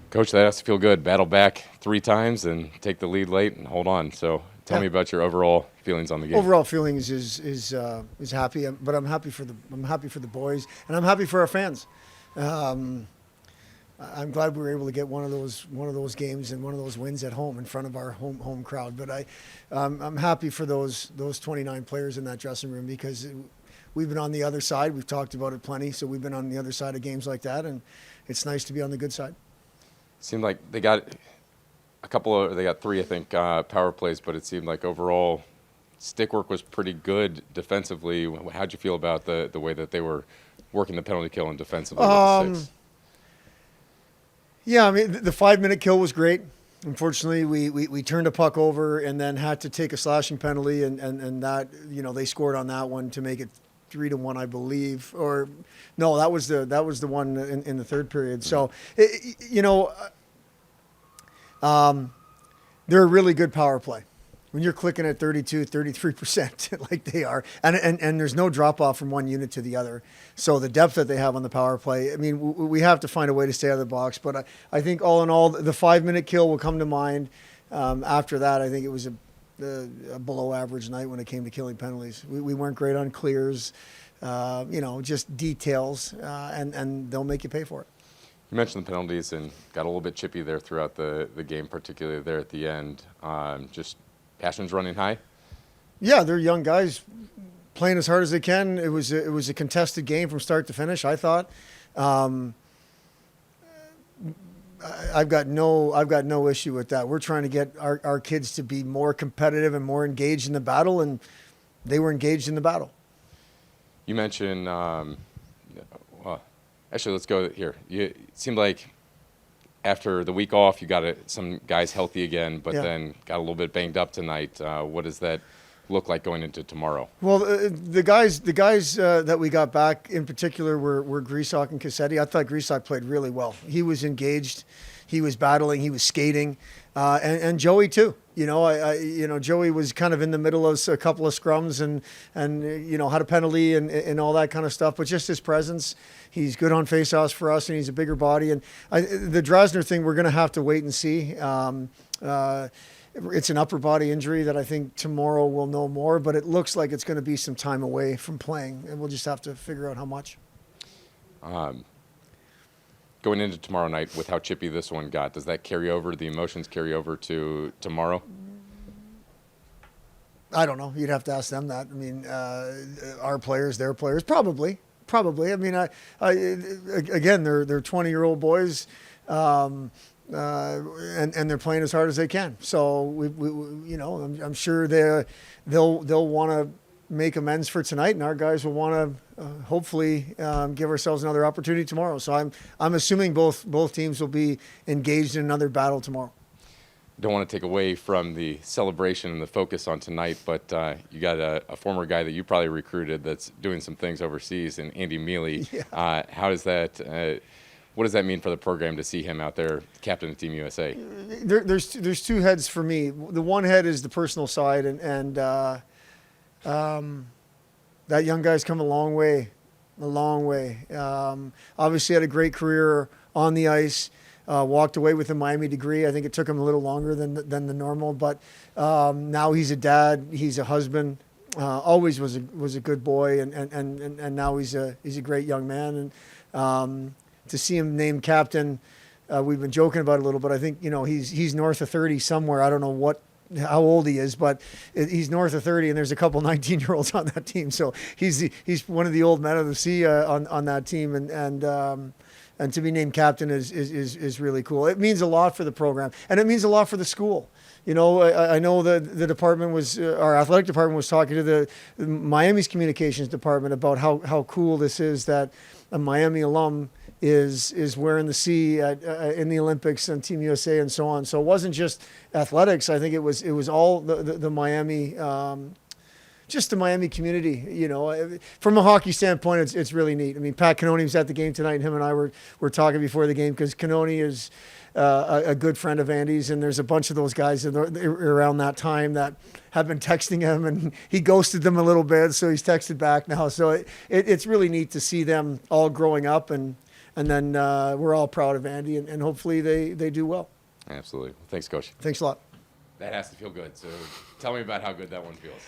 Coach, that has to feel good. Battle back 3 times and take the lead late and hold on. So tell me about your overall feelings on the game. Overall feelings is happy, but I'm happy for the boys, and I'm happy for our fans. I'm glad we were able to get one of those games and one of those wins at home in front of our home crowd. But I'm happy for those 29 players in that dressing room, because we've been on the other side. We've talked about it plenty. So we've been on the other side of games like that, and it's nice to be on the good side. Seemed like they got they got 3, I think, power plays, but it seemed like overall stick work was pretty good defensively. How'd you feel about the way that they were working the penalty kill and defensively with the sticks? Yeah, I mean, the 5-minute kill was great. Unfortunately, we turned a puck over and then had to take a slashing penalty, and that, they scored on that one to make it 3-1, I believe. Or no, that was the one in the third period. So, they're a really good power play. When you're clicking at 32, 33% like they are, and there's no drop off from one unit to the other. So the depth that they have on the power play, I mean, we have to find a way to stay out of the box. But I think all in all, the 5-minute kill will come to mind. After that, I think it was a below average night when it came to killing penalties. We weren't great on clears, just details, and they'll make you pay for it. You mentioned the penalties and got a little bit chippy there throughout the game, particularly there at the end. Just passions running high? Yeah, they're young guys playing as hard as they can. It was a contested game from start to finish, I thought. I've got no issue with that. We're trying to get our kids to be more competitive and more engaged in the battle, and they were engaged in the battle. You mentioned, actually, let's go here. It seemed like after the week off, you got some guys healthy again, but then got a little bit banged up tonight. What does that look like going into tomorrow? Well, the guys that we got back in particular were Grisak and Cassetti. I thought Grisak played really well. He was engaged, he was battling, he was skating, and Joey too. Joey was kind of in the middle of a couple of scrums and had a penalty and all that kind of stuff. But just his presence, he's good on faceoffs for us, and he's a bigger body. And the Drasner thing, we're going to have to wait and see. It's an upper body injury that I think tomorrow we'll know more, but it looks like it's going to be some time away from playing, and we'll just have to figure out how much. Going into tomorrow night with how chippy this one got, does that carry over, the emotions carry over to tomorrow? I don't know. You'd have to ask them that. I mean, our players, their players, probably. I mean, again, they're 20-year-old boys. And they're playing as hard as they can. So I'm sure they'll want to make amends for tonight, and our guys will want to hopefully give ourselves another opportunity tomorrow. So I'm assuming both teams will be engaged in another battle tomorrow. Don't want to take away from the celebration and the focus on tonight, but you got a former guy that you probably recruited that's doing some things overseas, and Andy Mealy. Yeah. How does that? What does that mean for the program to see him out there, captain of Team USA? There's two heads for me. The one head is the personal side, and that young guy's come a long way. Obviously had a great career on the ice. Walked away with a Miami degree. I think it took him a little longer than the normal, but now he's a dad. He's a husband. Always was a good boy, and now he's a great young man. And to see him named captain, we've been joking about it a little, but I think he's north of 30 somewhere. I don't know how old he is, but he's north of 30, and there's a couple 19-year-olds on that team. So he's one of the old men of the sea on that team, and to be named captain is really cool. It means a lot for the program, and it means a lot for the school. I know the department our athletic department was talking to the Miami's communications department about how cool this is that a Miami alum is wearing the C in the Olympics and Team USA and so on. So it wasn't just athletics. I think it was all the Miami, just the Miami community. From a hockey standpoint, it's really neat. I mean, Pat Cannone was at the game tonight, and him and I were talking before the game, because Cannone is a good friend of Andy's, and there's a bunch of those guys around that time that have been texting him, and he ghosted them a little bit, so he's texted back now. So it's really neat to see them all growing up and And then we're all proud of Andy, and hopefully they do well. Absolutely. Thanks, Coach. Thanks a lot. That has to feel good. So tell me about how good that one feels.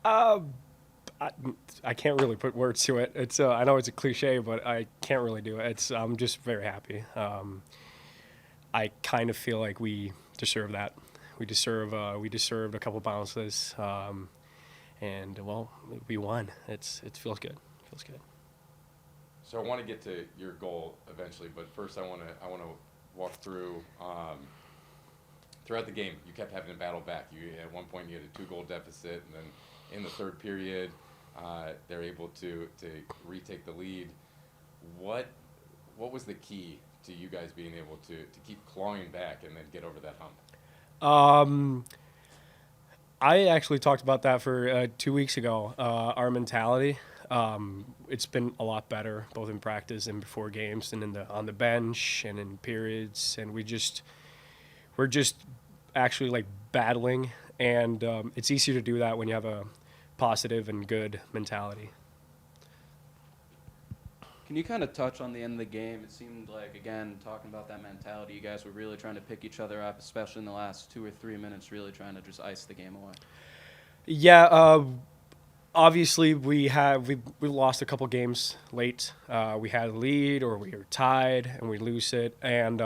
I can't really put words to it. It's I know it's a cliche, but I can't really do it. I'm just very happy. I kind of feel like we deserve that. We deserved a couple bounces, and well, we won. It feels good. It feels good. So I want to get to your goal eventually, but first I want to walk through. Throughout the game, you kept having to battle back. At one point you had a 2-goal deficit, and then in the third period, they're able to retake the lead. What was the key to you guys being able to keep clawing back and then get over that hump? I actually talked about that for 2 weeks ago. Our mentality, it's been a lot better, both in practice and before games, and on the bench and in periods. And we're just actually like battling, and it's easier to do that when you have a positive and good mentality. Can you kind of touch on the end of the game? It seemed like, again, talking about that mentality, you guys were really trying to pick each other up, especially in the last 2 or 3 minutes, really trying to just ice the game away. Yeah, obviously we lost a couple games late. We had a lead or we were tied and we lose it. And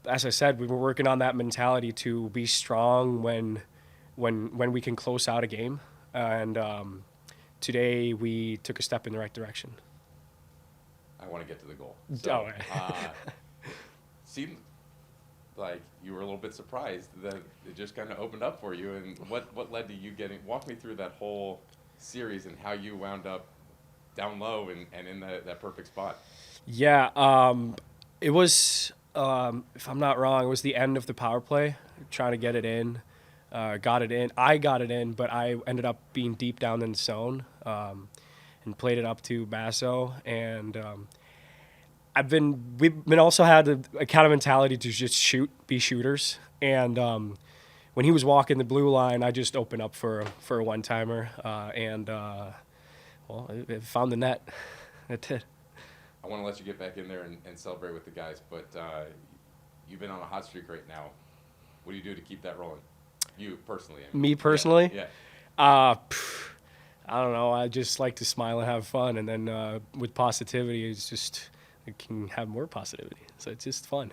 as I said, we were working on that mentality to be strong when we can close out a game. And today we took a step in the right direction. I want to get to the goal. So, seemed like you were a little bit surprised that it just kind of opened up for you. And what led to you walk me through that whole series and how you wound up down low and in that perfect spot? Yeah, it was, if I'm not wrong, it was the end of the power play, trying to get it in. Got it in. I got it in, but I ended up being deep down in the zone and played it up to Basso. And we've been also had a kind of mentality to just be shooters. And when he was walking the blue line, I just opened up for a one-timer, and it found the net. It did. I want to let you get back in there and celebrate with the guys, but you've been on a hot streak right now. What do you do to keep that rolling? You personally. I mean. Me personally? Yeah. I don't know. I just like to smile and have fun, and then with positivity, it can have more positivity. So it's just fun.